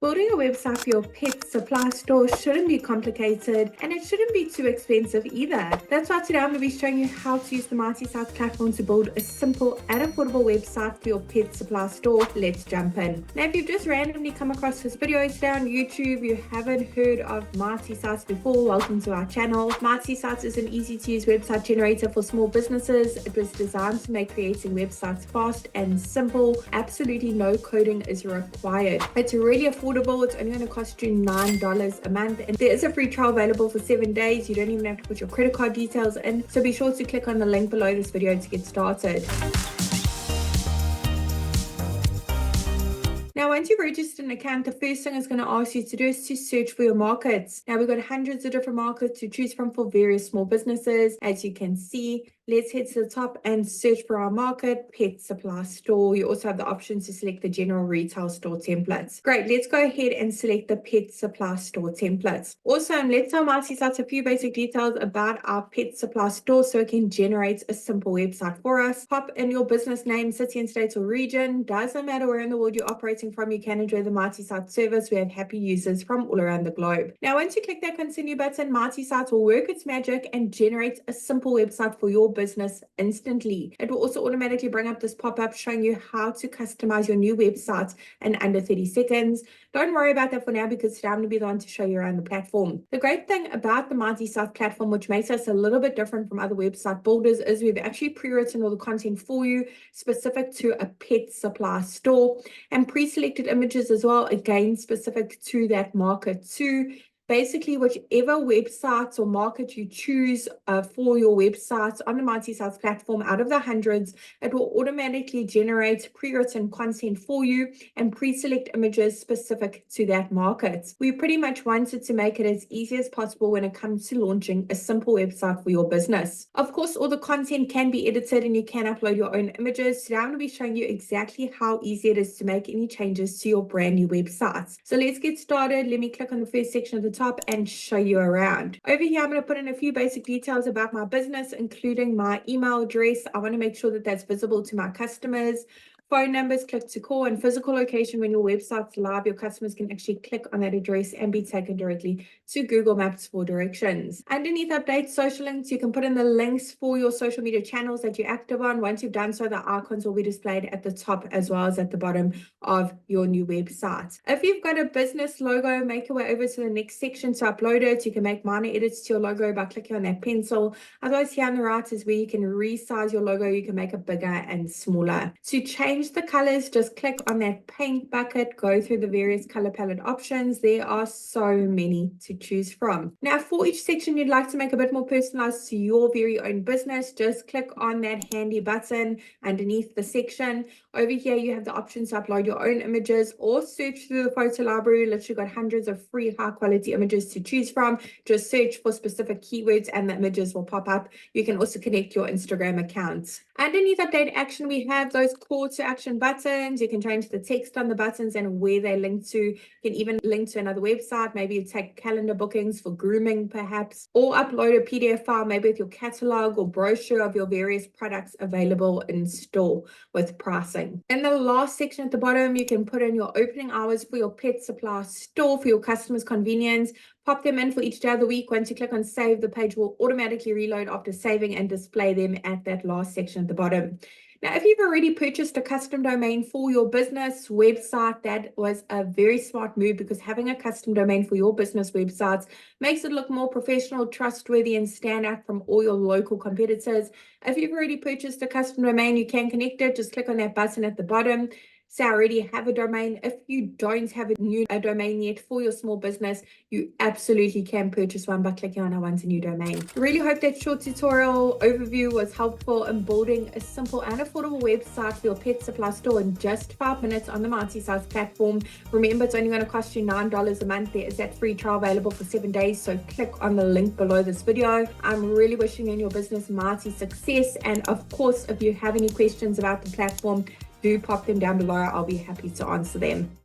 Building a website for your pet supply store shouldn't be complicated and it shouldn't be too expensive either. That's why today I'm going to be showing you how to use the Mighty Sites platform to build a simple and affordable website for your pet supply store. Let's jump in. Now, if you've just randomly come across this video today on YouTube, you haven't heard of Mighty Sites before, welcome to our channel. Mighty Sites is an easy to use website generator for small businesses. It was designed to make creating websites fast and simple. Absolutely no coding is required. It's really affordable. It's only going to cost you $9 a month, and there is a free trial available for 7 days. You don't even have to put your credit card details in, so be sure to click on the link below this video to get started. Now, once you've registered an account, the first thing it's going to ask you to do is to search for your markets. Now, we've got hundreds of different markets to choose from for various small businesses. As you can see, let's head to the top and search for our market, pet supply store. You also have the option to select the general retail store templates. Great, let's go ahead and select the pet supply store templates. Awesome, let's tell Mighty Sites a few basic details about our pet supply store so it can generate a simple website for us. Pop in your business name, city and state or region. Doesn't matter where in the world you're operating from, you can enjoy the Mighty Sites service. We have happy users from all around the globe. Now, once you click that continue button, Mighty Sites will work its magic and generate a simple website for your business instantly. It will also automatically bring up this pop-up showing you how to customize your new website in under 30 seconds. Don't worry about that for now because today I'm going to be the one to show you around the platform. The great thing about the Mighty Sites platform, which makes us a little bit different from other website builders, is we've actually pre-written all the content for you specific to a pet supply store, and pre-selected images as well, again specific to that market too. Basically, whichever websites or market you choose for your website on the Mighty Sites platform, out of the hundreds, it will automatically generate pre-written content for you and pre-select images specific to that market. We pretty much wanted to make it as easy as possible when it comes to launching a simple website for your business. Of course, all the content can be edited and you can upload your own images. Today, I'm going to be showing you exactly how easy it is to make any changes to your brand new website. So let's get started. Let me click on the first section of the top and show you around. Over here, I'm going to put in a few basic details about my business, including my email address. I want to make sure that that's visible to my customers. Phone numbers, click to call, and physical location. When your website's live, your customers can actually click on that address and be taken directly to Google Maps for directions. Underneath updates, social links, you can put in the links for your social media channels that you're active on. Once you've done so, the icons will be displayed at the top as well as at the bottom of your new website. If you've got a business logo, make your way over to the next section to upload it. You can make minor edits to your logo by clicking on that pencil. Otherwise, here on the right is where you can resize your logo. You can make it bigger and smaller. To change the colors, just click on that paint bucket, go through the various color palette options. There are so many to choose from. Now, for each section you'd like to make a bit more personalized to your very own business, just click on that handy button underneath the section. Over here, you have the option to upload your own images or search through the photo library. Literally got hundreds of free high quality images to choose from. Just search for specific keywords and the images will pop up. You can also connect your Instagram accounts. Underneath update action, we have those call to action buttons. You can change the text on the buttons and where they link to. You can even link to another website. Maybe you take calendar bookings for grooming perhaps, or upload a PDF file maybe with your catalog or brochure of your various products available in store with pricing. In the last section at the bottom, you can put in your opening hours for your pet supply store for your customers' convenience. Pop them in for each day of the week. Once you click on save, the page will automatically reload after saving and display them at that last section at the bottom. Now, if you've already purchased a custom domain for your business website, that was a very smart move because having a custom domain for your business websites makes it look more professional, trustworthy, and stand out from all your local competitors. If you've already purchased a custom domain, you can connect it. Just click on that button at the bottom. Say, I already have a domain. If you don't have a domain yet for your small business, you absolutely can purchase one by clicking on I want a new domain. I really hope that short tutorial overview was helpful in building a simple and affordable website for your pet supply store in just 5 minutes on the Mighty Sites platform. Remember, it's only going to cost you $9 a month. There is that free trial available for 7 days, so click on the link below this video. I'm really wishing you and your business mighty success, and of course, if you have any questions about the platform, do pop them down below. I'll be happy to answer them.